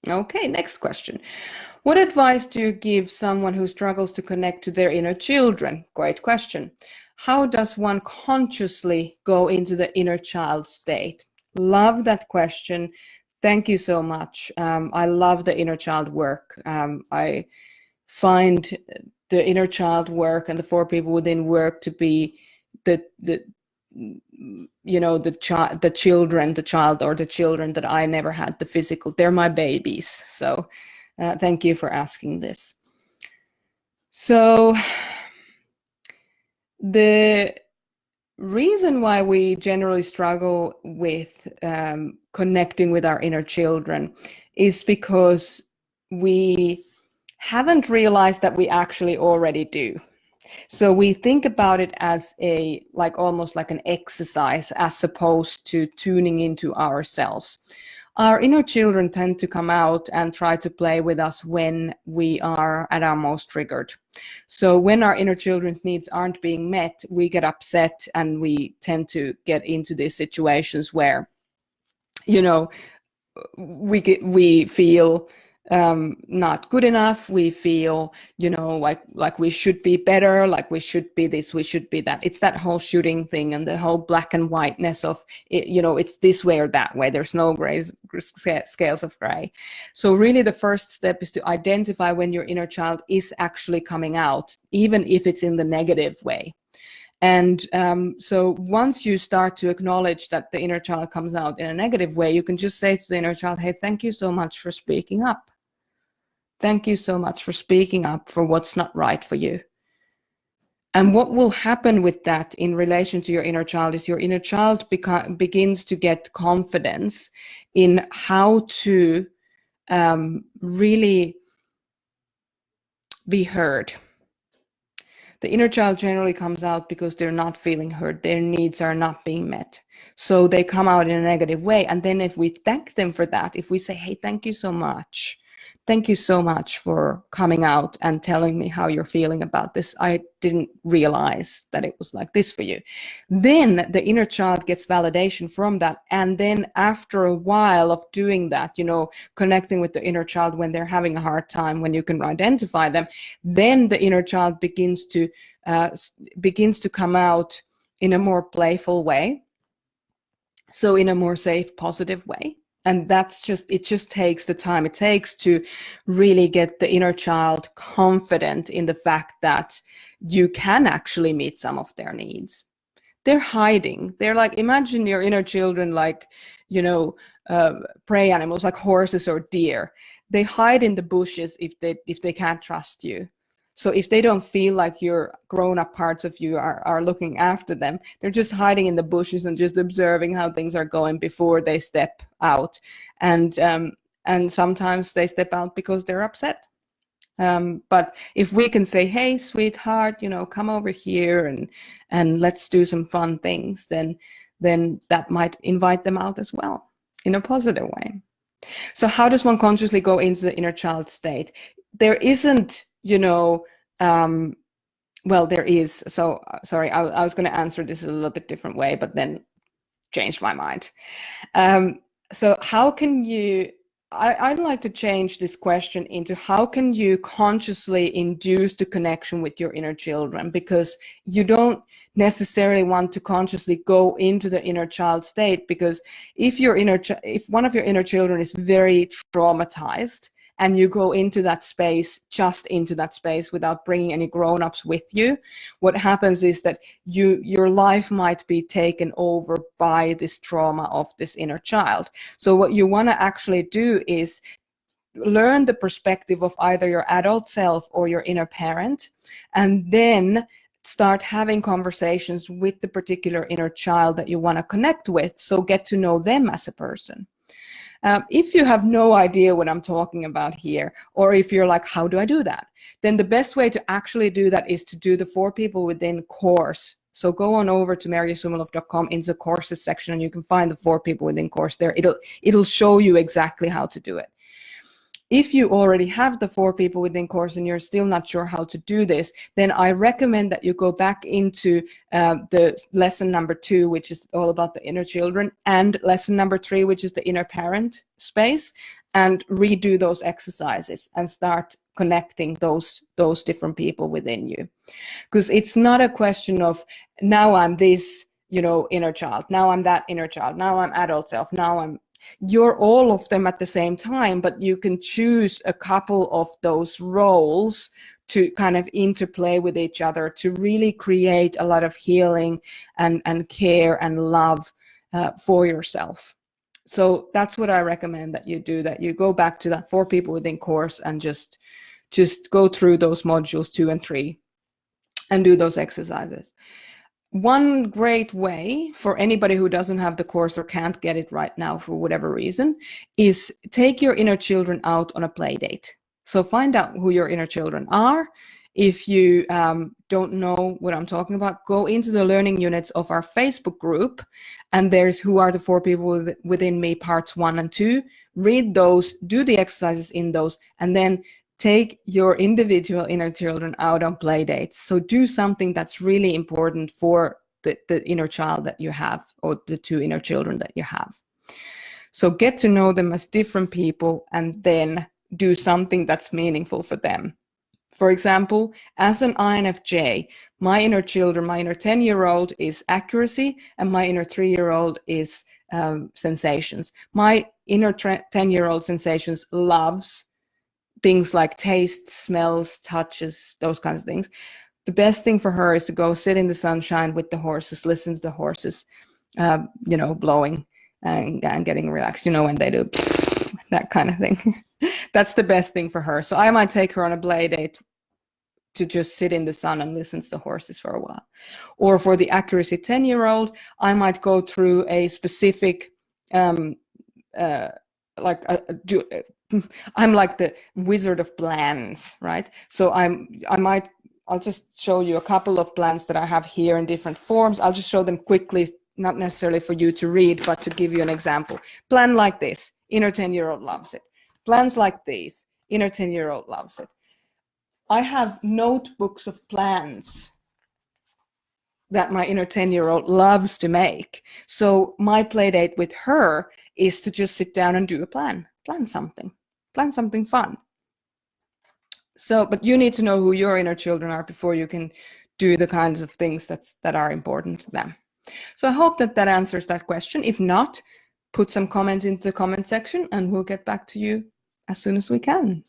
Okay, next question. What advice do you give someone who struggles to connect to their inner children? Great question. How does one consciously go into the inner child state? Love that question. Thank you so much. I love the inner child work. I find the inner child work and the four people within work to be the the children, the child or the children that I never had the physical. They're my babies. So thank you for asking this. So the reason why we generally struggle with connecting with our inner children is because we haven't realized that we actually already do. So we think about it as almost like an exercise as opposed to tuning into ourselves. Our inner children tend to come out and try to play with us when we are at our most triggered. So when our inner children's needs aren't being met, we get upset and we tend to get into these situations where, we feel not good enough. We feel, like we should be better, like we should be this, we should be that. It's that whole shooting thing and the whole black and whiteness of it, it's this way or that way. There's no scales of gray. So really the first step is to identify when your inner child is actually coming out, even if it's in the negative way. And so once you start to acknowledge that the inner child comes out in a negative way, you can just say to the inner child, hey, thank you so much for speaking up. Thank you so much for speaking up for what's not right for you. And what will happen with that in relation to your inner child is your inner child begins to get confidence in how to really be heard. The inner child generally comes out because they're not feeling heard. Their needs are not being met. So they come out in a negative way. And then if we thank them for that, if we say, hey, thank you so much. Thank you so much for coming out and telling me how you're feeling about this. I didn't realize that it was like this for you. Then the inner child gets validation from that. And then after a while of doing that, connecting with the inner child when they're having a hard time, when you can identify them, then the inner child begins to come out in a more playful way. So in a more safe, positive way. And it just takes the time it takes to really get the inner child confident in the fact that you can actually meet some of their needs. They're hiding. They're like, imagine your inner children like, prey animals like horses or deer. They hide in the bushes if they can't trust you. So if they don't feel like your grown-up parts of you are looking after them, they're just hiding in the bushes and just observing how things are going before they step out. And sometimes they step out because they're upset. But if we can say, hey, sweetheart, come over here and let's do some fun things, then that might invite them out as well in a positive way. So how does one consciously go into the inner child state? There isn't, well, there is. So sorry, I was going to answer this a little bit different way, but then changed my mind. So how can you, I'd like to change this question into how can you consciously induce the connection with your inner children? Because you don't necessarily want to consciously go into the inner child state, because if one of your inner children is very traumatized and you go into that space, just into that space without bringing any grown-ups with you, what happens is that your life might be taken over by this trauma of this inner child. So what you want to actually do is learn the perspective of either your adult self or your inner parent, and then start having conversations with the particular inner child that you want to connect with. So get to know them as a person. If you have no idea what I'm talking about here, or if you're like, how do I do that? Then the best way to actually do that is to do the 4 People Within course. So go on over to merjasumiloff.com into the courses section, and you can find the 4 People Within course there. It'll show you exactly how to do it. If you already have the 4 People Within course and you're still not sure how to do this, then I recommend that you go back into the lesson number 2, which is all about the inner children, and lesson number 3, which is the inner parent space, and redo those exercises and start connecting those different people within you. Because it's not a question of now I'm this, inner child, now I'm that inner child, now I'm adult self, you're all of them at the same time, but you can choose a couple of those roles to kind of interplay with each other to really create a lot of healing and care and love for yourself. So that's what I recommend that you do, that you go back to that 4 People Within course and just go through those modules 2 and 3 and do those exercises. One great way for anybody who doesn't have the course or can't get it right now for whatever reason is take your inner children out on a play date. So find out who your inner children are. If you don't know what I'm talking about, go into the learning units of our Facebook group, and there's Who Are the 4 People Within Me parts 1 and 2. Read those, do the exercises in those, and then take your individual inner children out on play dates. So do something that's really important for the inner child that you have, or the 2 inner children that you have. So get to know them as different people and then do something that's meaningful for them. For example, as an INFJ, my inner children, my inner 10-year-old is accuracy, and my inner 3-year-old is sensations. My inner 10-year-old sensations loves things like taste, smells, touches, those kinds of things. The best thing for her is to go sit in the sunshine with the horses, listen to the horses, blowing and getting relaxed, when they do that kind of thing. That's the best thing for her. So I might take her on a play date to just sit in the sun and listen to the horses for a while. Or for the accuracy 10-year-old, I might go through a specific I'm like the wizard of plans, right? So I'll just show you a couple of plans that I have here in different forms. I'll just show them quickly, not necessarily for you to read, but to give you an example. Plan like this, inner 10-year-old loves it. Plans like these, inner 10-year-old loves it. I have notebooks of plans that my inner 10-year-old loves to make. So my play date with her is to just sit down and do a plan something fun. So, but you need to know who your inner children are before you can do the kinds of things that are important to them. So I hope that answers that question. If not, put some comments into the comment section and we'll get back to you as soon as we can.